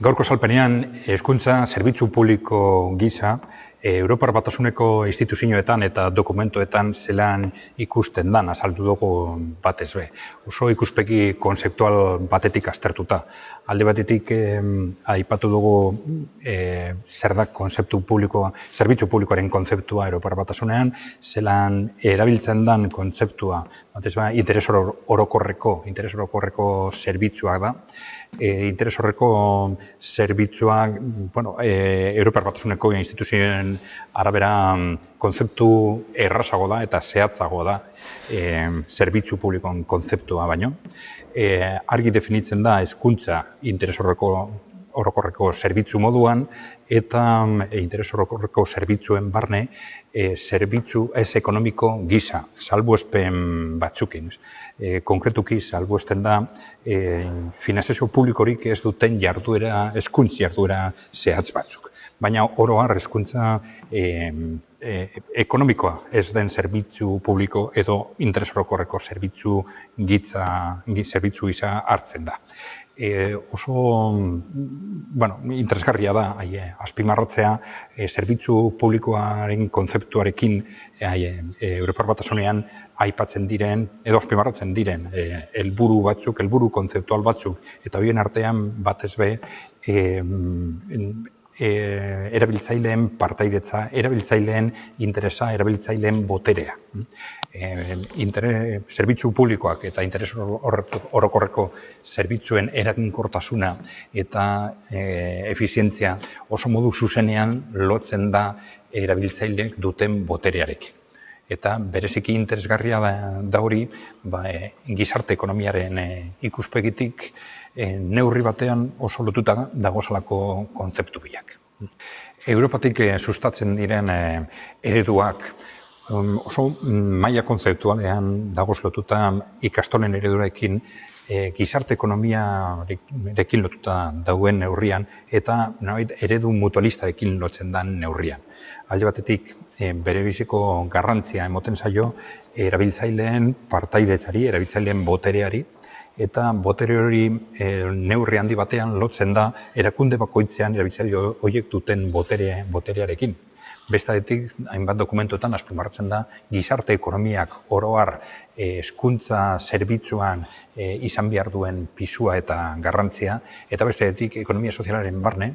Gaurko salpenean, hezkuntza zerbitzu publiko gisa, Europar Batasuneko instituzioetan eta dokumentoetan zelan ikusten dan, azaldu dugu batez be. Oso ikuspegi konzeptual batetik aztertuta. Alde batetik aipatu dugu zer da konzeptu publikoa, zerbitzu publikoaren konzeptua Europar Batasunean, zelan erabiltzen dan konzeptua, batez be, interes orokorreko zerbitzuak da. Interes horreko zerbitzuak, Europar Batasuneko instituzioen arabera konzeptu errazago da eta zehatzago da zerbitzu publikoan konzeptua baino. Argi definitzen da hezkuntza interes orokorreko zerbitzu moduan eta interes orokorreko zerbitzuen barne zerbitzu ez ekonomiko gisa, salbuespen batzukin. Konkretuki salbuesten da finanzazio publikorik ez duten jarduera, hezkuntza jarduera zehatz batzuk. Baina oro har hezkuntza ekonomikoa ez den zerbitzu publiko edo interes orokorreko zerbitzu gisa hartzen da. Oso interesgarria da azpimarratzea zerbitzu publikoaren konzeptuarekin Europar Batasunean aipatzen diren edo azpimarratzen diren helburu batzuk, helburu konzeptual batzuk eta horien artean batez be erabiltzaileen partaidetza, erabiltzaileen interesa, erabiltzaileen boterea. Zerbitzu publikoak eta interes orokorreko zerbitzuen eraginkortasuna eta efizientzia oso modu zuzenean lotzen da erabiltzaileek duten boterearekin. Eta bereziki interesgarria da hori gizarte ekonomiaren ikuspegitik neurri batean oso lotuta dagozalako kontzeptu biak. Europatik sustatzen diren ereduak oso maila kontzeptualean dagoz lotuta ikastolen eredurarekin gizarte ekonomiarekin lotuta dauen neurrian eta eredu mutualistarekin lotzen den neurrian. Alde batetik berebiziko garrantzia emoten zaio erabiltzaileen partaidetzari, erabiltzaileen botereari, eta botere hori neurri handi batean lotzen da erakunde bakoitzean erabiltzaile horiek duten boterearekin. Bestetik, hainbat dokumentuetan azpimarratzen da gizarte ekonomiak oro har hezkuntza zerbitzuan izan behar duen pisua eta garrantzia, eta bestetik ekonomia sozialaren barne,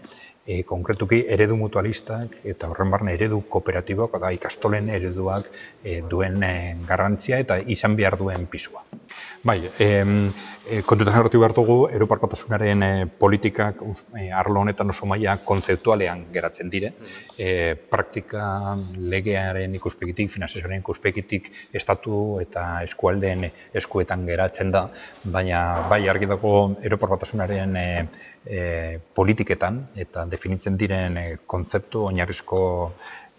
konkretuki eredu mutualistak eta horren barne eredu kooperatiboak, da ikastolen ereduak duen garrantzia eta izan behar duen pisua. Kontutan hartu behar dugu, Europar Batasunaren politikak arlo honetan oso maila kontzeptualean geratzen dire. Praktika legearen ikuspegitik, finanzazioaren ikuspegitik, estatu eta eskualdeen eskuetan geratzen da, baina bai argi dago Europar Batasunaren politiketan eta definitzen diren kontzeptu oinarrizko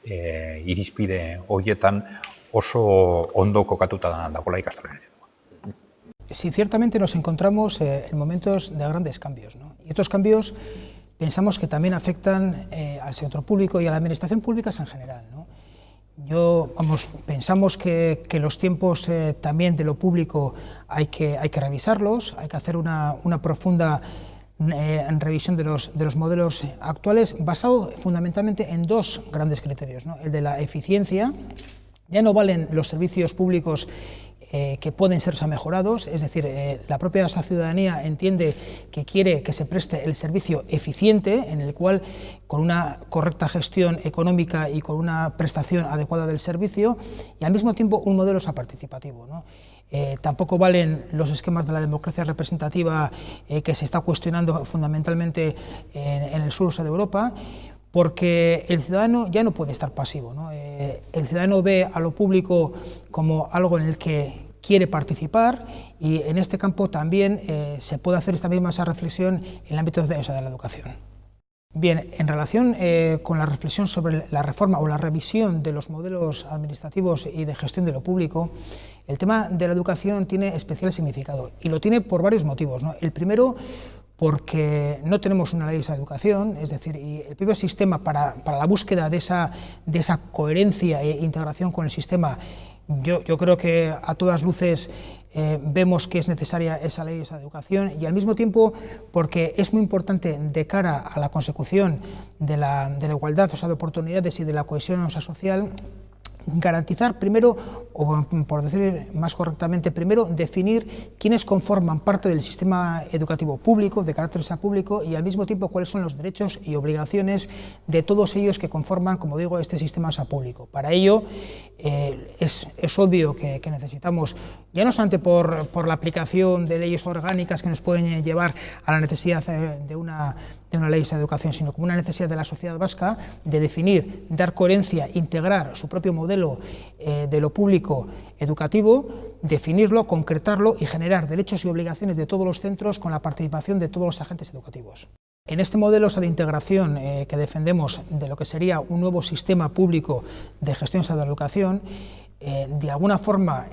irizpide horietan oso ondo kokatuta dagoela ikastolen. Sí, ciertamente nos encontramos en momentos de grandes cambios, ¿no? Y estos cambios pensamos que también afectan al sector público y a la administración pública en general, ¿no? Pensamos que los tiempos también de lo público hay que revisarlos, hay que hacer una profunda revisión de los modelos actuales, basado fundamentalmente en dos grandes criterios, ¿no? El de la eficiencia. Ya no valen los servicios públicos que pueden ser mejorados, es decir, la propia ciudadanía entiende que quiere que se preste el servicio eficiente, en el cual con una correcta gestión económica y con una prestación adecuada del servicio, y al mismo tiempo un modelo participativo, ¿no? Tampoco valen los esquemas de la democracia representativa que se está cuestionando fundamentalmente en el sur de Europa, porque el ciudadano ya no puede estar pasivo, ¿no? El ciudadano ve a lo público como algo en el que quiere participar, y en este campo también se puede hacer esta misma reflexión en el ámbito de la educación. Bien, en relación con la reflexión sobre la reforma o la revisión de los modelos administrativos y de gestión de lo público, el tema de la educación tiene especial significado, y lo tiene por varios motivos, ¿no? El primero, porque no tenemos una ley de educación, es decir, y el propio sistema para la búsqueda de esa coherencia e integración con el sistema, yo creo que a todas luces vemos que es necesaria esa ley, esa educación, y al mismo tiempo porque es muy importante de cara a la consecución de la igualdad, o sea, de oportunidades y de la cohesión social, garantizar primero, o por decir más correctamente, primero definir quiénes conforman parte del sistema educativo público, de carácter público, y al mismo tiempo cuáles son los derechos y obligaciones de todos ellos que conforman, como digo, este sistema público. Para ello es obvio que necesitamos, ya no solamente por la aplicación de leyes orgánicas que nos pueden llevar a la necesidad de una ley de educación, sino como una necesidad de la sociedad vasca de definir, dar coherencia, integrar su propio modelo de lo público educativo, definirlo, concretarlo y generar derechos y obligaciones de todos los centros con la participación de todos los agentes educativos. En este modelo de integración que defendemos de lo que sería un nuevo sistema público de gestión de la educación, de alguna forma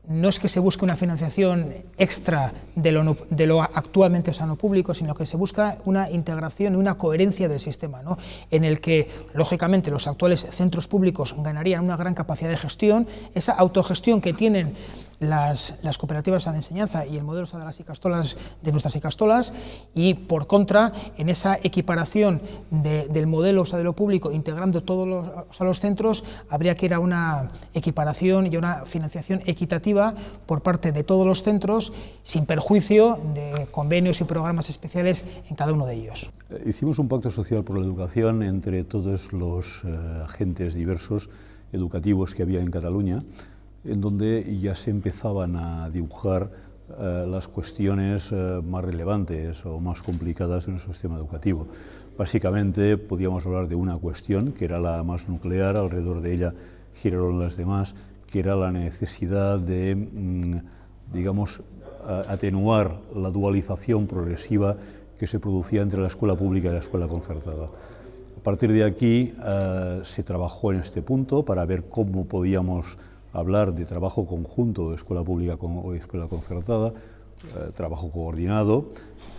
no es que se busque una financiación extra de lo actualmente sano público, sino que se busca una integración y una coherencia del sistema, ¿no? En el que, lógicamente, los actuales centros públicos ganarían una gran capacidad de gestión, esa autogestión que tienen las cooperativas de enseñanza y el modelo de las ikastolas, de nuestras ikastolas, y por contra, en esa equiparación del modelo de lo público, integrando todos los centros, habría que ir a una equiparación y a una financiación equitativa por parte de todos los centros, sin perjuicio de convenios y programas especiales en cada uno de ellos. Hicimos un pacto social por la educación entre todos los agentes diversos educativos que había en Cataluña, en donde ya se empezaban a dibujar las cuestiones más relevantes o más complicadas de nuestro sistema educativo. Básicamente podíamos hablar de una cuestión, que era la más nuclear, alrededor de ella giraron las demás, que era la necesidad de, digamos, atenuar la dualización progresiva que se producía entre la escuela pública y la escuela concertada. A partir de aquí se trabajó en este punto para ver cómo podíamos hablar de trabajo conjunto de escuela pública o escuela concertada, trabajo coordinado,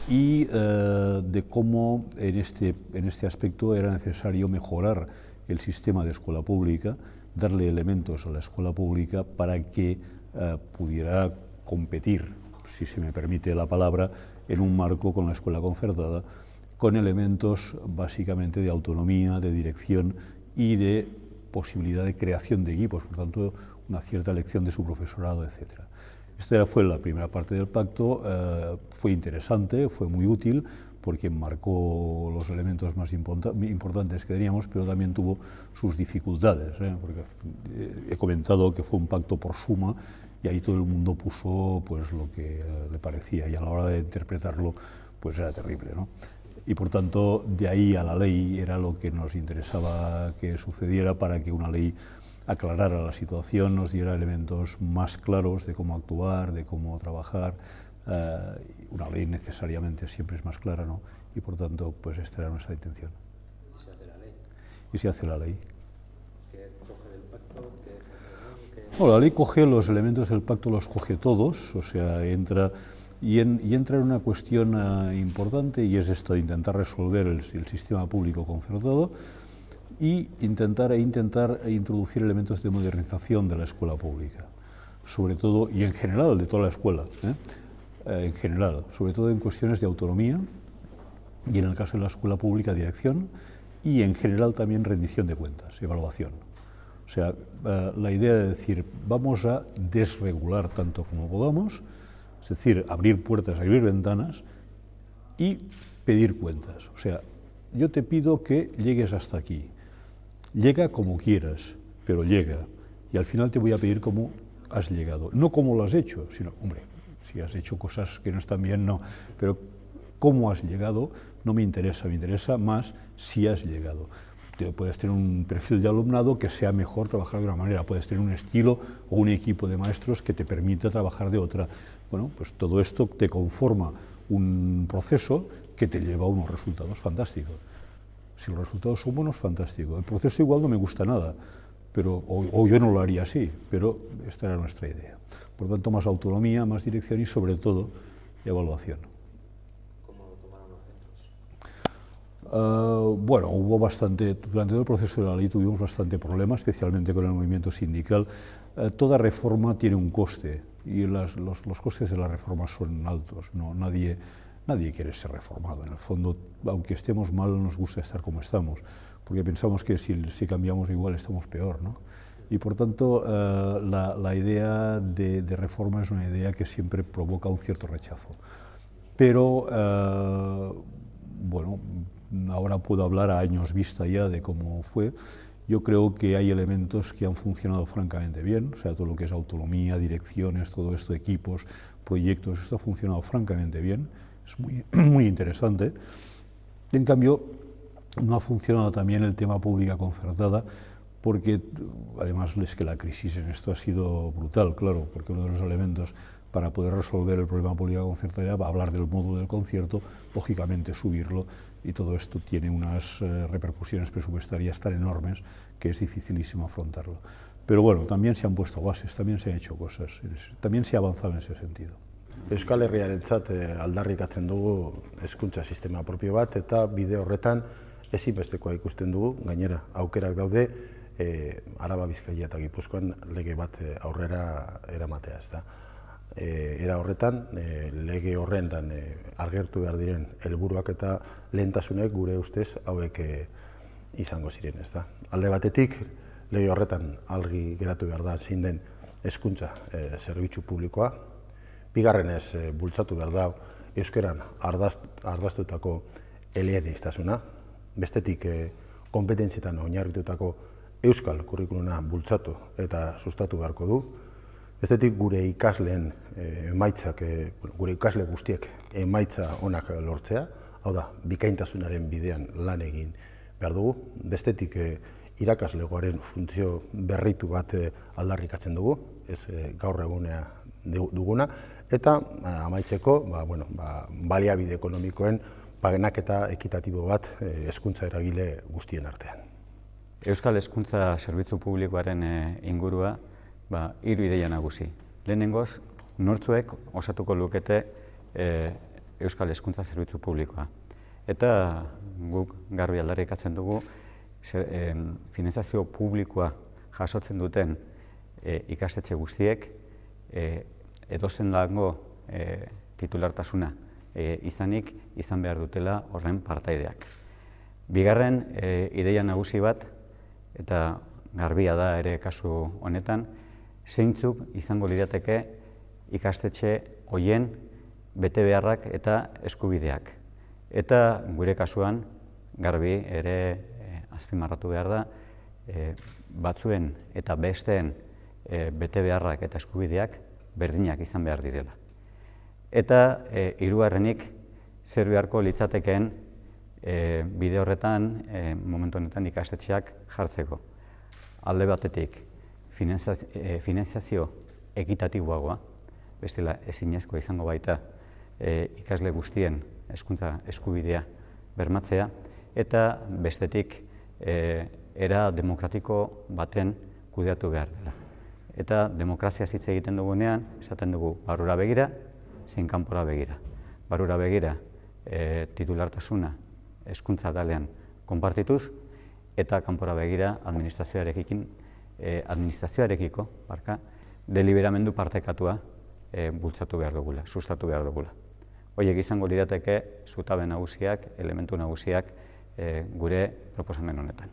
y de cómo en este aspecto era necesario mejorar el sistema de escuela pública, darle elementos a la escuela pública para que pudiera competir, si se me permite la palabra, en un marco con la escuela concertada, con elementos básicamente de autonomía, de dirección y de posibilidad de creación de equipos, por tanto, una cierta elección de su profesorado, etc. Esta fue la primera parte del pacto, fue interesante, fue muy útil, porque marcó los elementos más importantes que teníamos, pero también tuvo sus dificultades, porque he comentado que fue un pacto por suma, y ahí todo el mundo puso pues, lo que le parecía, y a la hora de interpretarlo pues era terrible, ¿no? Y por tanto, de ahí a la ley era lo que nos interesaba que sucediera para que una ley aclarara la situación, nos diera elementos más claros de cómo actuar, de cómo trabajar. Una ley necesariamente siempre es más clara, ¿no? Y por tanto, pues esta era nuestra intención. ¿Y se hace la ley? Y se hace la ley. ¿Qué coge del pacto? Bueno, la ley coge los elementos del pacto, los coge todos, o sea, entra en una cuestión importante, y es esto, intentar resolver el sistema público concertado y intentar introducir elementos de modernización de la escuela pública, sobre todo, y en general de toda la escuela, en general, sobre todo en cuestiones de autonomía, y en el caso de la escuela pública, dirección, y en general también rendición de cuentas, evaluación. O sea, la idea de decir, vamos a desregular tanto como podamos, es decir, abrir puertas, abrir ventanas y pedir cuentas. O sea, yo te pido que llegues hasta aquí. Llega como quieras, pero llega. Y al final te voy a pedir cómo has llegado. No cómo lo has hecho, sino, hombre, si has hecho cosas que no están bien, no. Pero cómo has llegado no me interesa más si has llegado. Puedes tener un perfil de alumnado que sea mejor trabajar de una manera, puedes tener un estilo o un equipo de maestros que te permita trabajar de otra. Bueno, pues todo esto te conforma un proceso que te lleva a unos resultados fantásticos. Si los resultados son buenos, fantástico. El proceso igual no me gusta nada, pero, o yo no lo haría así, pero esta era nuestra idea. Por tanto, más autonomía, más dirección y sobre todo evaluación. ¿Cómo lo tomaron los centros? Bueno, hubo bastante, durante todo el proceso de la ley tuvimos bastante problema, especialmente con el movimiento sindical. Toda reforma tiene un coste. y los costes de la reforma son altos. No, nadie quiere ser reformado. En el fondo, aunque estemos mal, nos gusta estar como estamos, porque pensamos que si cambiamos igual estamos peor, ¿no? Y por tanto, la idea de reforma es una idea que siempre provoca un cierto rechazo. Pero, bueno, ahora puedo hablar a años vista ya de cómo fue. Yo creo que hay elementos que han funcionado francamente bien, o sea, todo lo que es autonomía, direcciones, todo esto, equipos, proyectos, esto ha funcionado francamente bien, es muy interesante. En cambio, no ha funcionado también el tema pública concertada, porque además es que la crisis en esto ha sido brutal, claro, porque uno de los elementos para poder resolver el problema pública concertada era hablar del modo del concierto, lógicamente subirlo, y todo esto tiene unas repercusiones presupuestarias tan enormes que es dificilísimo afrontarlo. Pero bueno, también se han puesto bases, también se han hecho cosas, también se ha avanzado en ese sentido. Euskal Herriarentzat aldarrikatzen dugu hezkuntza sistema propio bat, eta bide horretan ezinbestekoa ikusten dugu, gainera aukerak daude, Araba, Bizkaia eta Gipuzkoan lege bat aurrera eramatea, ezta. Era horretan, lege horrentan argertu behar diren helburuak eta lehentasunek gure ustez hauek izango ziren, ezta. Alde batetik, lege horretan argi geratu behar da zein den hezkuntza zerbitzu publikoa. Bigarrenez, bultzatu behar da euskeran ardaztutako eleaniztasuna. Bestetik, konpetentzietan oinarritutako euskal kurrikuluna bultzatu eta sustatu beharko du. Bestetik, gure ikasleen emaitzak, gure ikasle guztiek emaitza onak lortzea, hau da, bikaintasunaren bidean lan egin behar dugu. Bestetik, irakaslegoaren funtzio berritu bat aldarrikatzen dugu, ez gaur egunea duguna, eta amaitzeko baliabide ekonomikoen banaketa ekitatibo bat hezkuntza eragile guztien artean. Euskal Hezkuntza Zerbitzu Publikoaren ingurua hiru ideia nagusi. Lehenengoz, nortzuek osatuko lukete Euskal Hezkuntza Zerbitzu Publikoa. Eta guk garbi aldarrikatzen dugu finantzazio publikoa jasotzen duten ikastetxe guztiek edozen dago titulartasuna izanik izan behar dutela horren partaideak. Bigarren ideia nagusi bat, eta garbia da ere kasu honetan, zeintzuk izango lirateke ikastetxe hoien betebeharrak eta eskubideak. Eta gure kasuan garbi ere azpimarratu behar da batzuen eta besteen betebeharrak eta eskubideak berdinak izan behar direla. Eta hirugarrenik zer beharko litzatekeen bide horretan momentu honetan ikastetxeak jartzeko. Alde batetik finantzazio ekitatiboagoa, bestela ezinezkoa izango baita ikasle guztien hezkuntza eskubidea bermatzea, eta bestetik era demokratiko baten kudeatu behar dela. Eta demokrazia hitz egiten dugunean, esaten dugu barrura begira, zein kanpora begira. Barrura begira titulartasuna hezkuntza atalean konpartituz, eta kanpora begira administrazioarekiko deliberamendu partekatua bultzatu behar dugula, sustatu behar dugula. Horiek izango lirateke zutabe nagusiak, elementu nagusiak gure proposamen honetan.